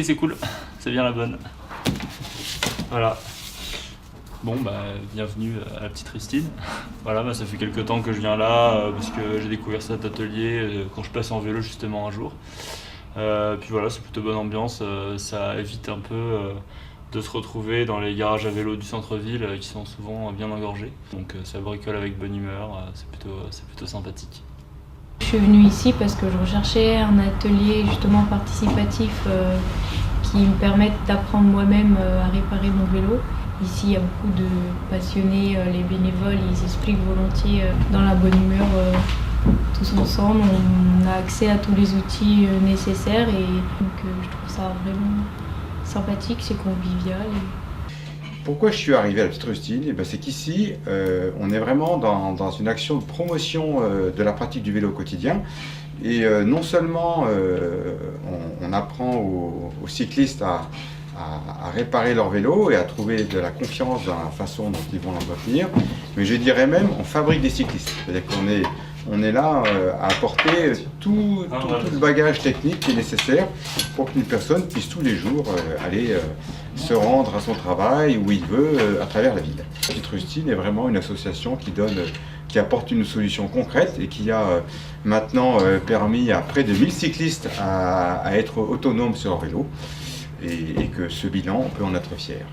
c'est cool, c'est bien la bonne. Voilà. Bon bienvenue à la petite Rustine. Voilà, ça fait quelques temps que je viens là parce que j'ai découvert cet atelier quand je passe en vélo justement un jour. Puis voilà, c'est plutôt bonne ambiance, ça évite un peu de se retrouver dans les garages à vélo du centre-ville qui sont souvent bien engorgés. Donc ça bricole avec bonne humeur, c'est plutôt sympathique. Je suis venue ici parce que je recherchais un atelier justement participatif qui me permette d'apprendre moi-même à réparer mon vélo. Ici, il y a beaucoup de passionnés, les bénévoles, ils expliquent volontiers dans la bonne humeur tous ensemble. On a accès à tous les outils nécessaires et donc je trouve ça vraiment sympathique, c'est convivial. Pourquoi je suis arrivé à la petite Rustine? C'est qu'ici, on est vraiment dans une action de promotion de la pratique du vélo au quotidien. Et non seulement on apprend aux cyclistes à réparer leur vélo et à trouver de la confiance dans la façon dont ils vont l'entretenir, mais je dirais même on fabrique des cyclistes. C'est-à-dire qu'on est là à apporter tout le bagage technique qui est nécessaire pour qu'une personne puisse tous les jours aller se rendre à son travail où il veut à travers la ville. La petite Rustine est vraiment une association qui apporte une solution concrète et qui a maintenant permis à près de 1000 cyclistes à être autonomes sur leur vélo. Et que ce bilan, on peut en être fier.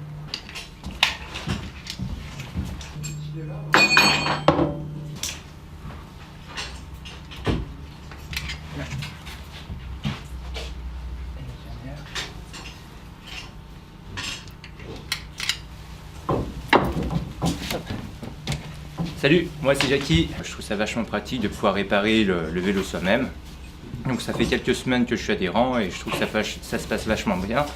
Salut, moi c'est Jackie. Je trouve ça vachement pratique de pouvoir réparer le vélo soi-même. Donc ça fait quelques semaines que je suis adhérent et je trouve que ça se passe vachement bien.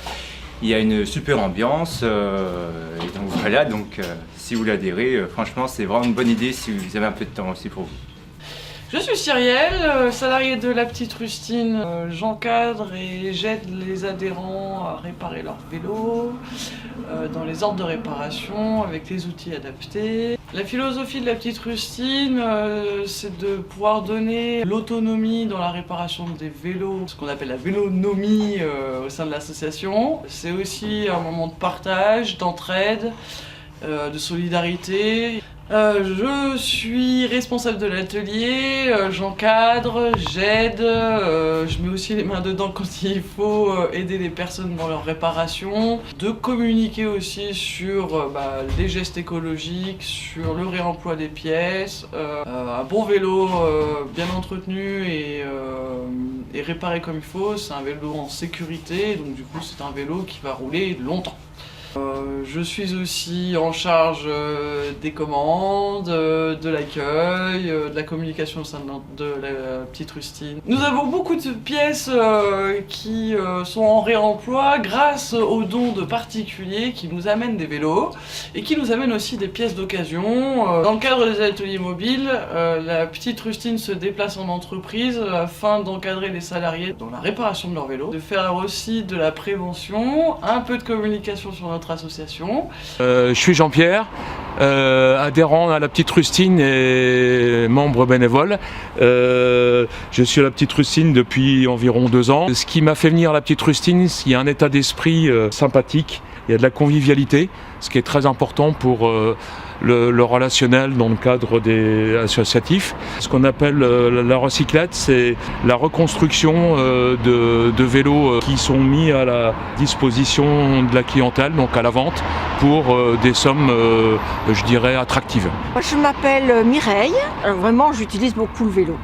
Il y a une super ambiance et donc voilà, si vous voulez adhérer, franchement c'est vraiment une bonne idée si vous avez un peu de temps aussi pour vous. Je suis Cyrielle, salariée de la petite Rustine. J'encadre et j'aide les adhérents à réparer leur vélo, dans les ordres de réparation, avec les outils adaptés. La philosophie de la petite Rustine, c'est de pouvoir donner l'autonomie dans la réparation des vélos, ce qu'on appelle la vélonomie au sein de l'association. C'est aussi un moment de partage, d'entraide, de solidarité. Je suis responsable de l'atelier, j'encadre, j'aide, je mets aussi les mains dedans quand il faut aider les personnes dans leur réparation, de communiquer aussi sur les gestes écologiques, sur le réemploi des pièces, un bon vélo bien entretenu et réparé comme il faut, c'est un vélo en sécurité, donc du coup c'est un vélo qui va rouler longtemps. Je suis aussi en charge des commandes, de l'accueil, de la communication au sein de la petite Rustine. Nous avons beaucoup de pièces qui sont en réemploi grâce aux dons de particuliers qui nous amènent des vélos et qui nous amènent aussi des pièces d'occasion. Dans le cadre des ateliers mobiles, la petite Rustine se déplace en entreprise afin d'encadrer les salariés dans la réparation de leur vélo, de faire aussi de la prévention, un peu de communication sur notre association. Je suis Jean-Pierre, adhérent à la petite Rustine et membre bénévole. Je suis à la petite Rustine depuis environ 2 ans. Ce qui m'a fait venir à la petite Rustine, il y a un état d'esprit sympathique, il y a de la convivialité, ce qui est très important pour le relationnel dans le cadre des associatifs. Ce qu'on appelle la recyclette, c'est la reconstruction de vélos qui sont mis à la disposition de la clientèle, donc à la vente, pour des sommes, je dirais, attractives. Moi, je m'appelle Mireille, vraiment j'utilise beaucoup le vélo.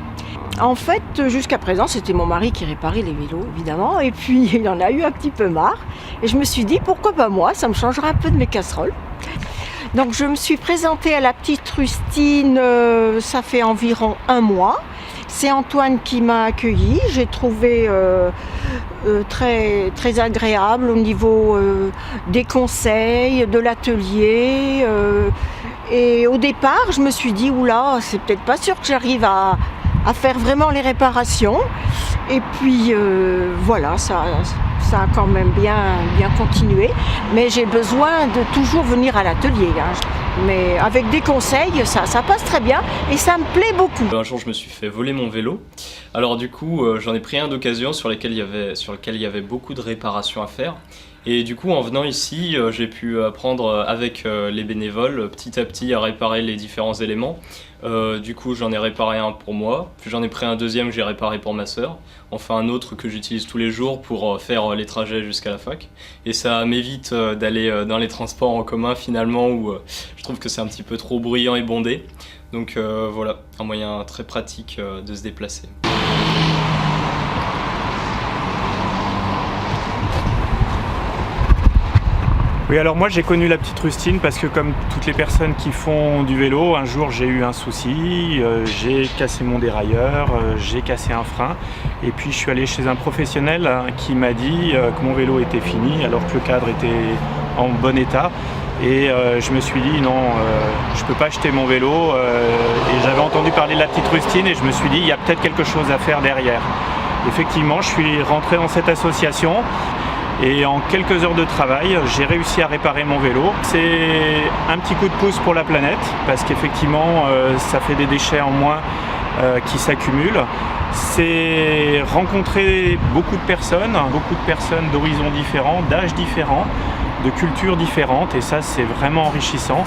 En fait, jusqu'à présent, c'était mon mari qui réparait les vélos, évidemment, et puis il en a eu un petit peu marre. Et je me suis dit, pourquoi pas moi, ça me changera un peu de mes casseroles. Donc je me suis présentée à la petite Rustine, ça fait environ 1 mois. C'est Antoine qui m'a accueillie, j'ai trouvé très, très agréable au niveau des conseils, de l'atelier. Et au départ, je me suis dit, oula, c'est peut-être pas sûr que j'arrive à faire vraiment les réparations. Et puis voilà, ça a quand même bien continué. Mais j'ai besoin de toujours venir à l'atelier. Mais avec des conseils, ça passe très bien et ça me plaît beaucoup. Un jour, je me suis fait voler mon vélo. Alors du coup, j'en ai pris un d'occasion sur lequel il y avait beaucoup de réparations à faire. Et du coup, en venant ici, j'ai pu apprendre avec les bénévoles petit à petit à réparer les différents éléments. Du coup, j'en ai réparé un pour moi, puis j'en ai pris un deuxième que j'ai réparé pour ma sœur, enfin un autre que j'utilise tous les jours pour faire les trajets jusqu'à la fac. Et ça m'évite d'aller dans les transports en commun finalement où je trouve que c'est un petit peu trop bruyant et bondé. Donc voilà, un moyen très pratique de se déplacer. Oui, alors moi j'ai connu la petite rustine parce que comme toutes les personnes qui font du vélo, un jour j'ai eu un souci, j'ai cassé mon dérailleur, j'ai cassé un frein et puis je suis allé chez un professionnel qui m'a dit que mon vélo était fini alors que le cadre était en bon état et je me suis dit non, je peux pas acheter mon vélo et j'avais entendu parler de la petite rustine et je me suis dit il y a peut-être quelque chose à faire derrière. Effectivement, je suis rentré dans cette association. Et en quelques heures de travail, j'ai réussi à réparer mon vélo. C'est un petit coup de pouce pour la planète parce qu'effectivement, ça fait des déchets en moins qui s'accumulent. C'est rencontrer beaucoup de personnes d'horizons différents, d'âges différents, de cultures différentes et ça, c'est vraiment enrichissant.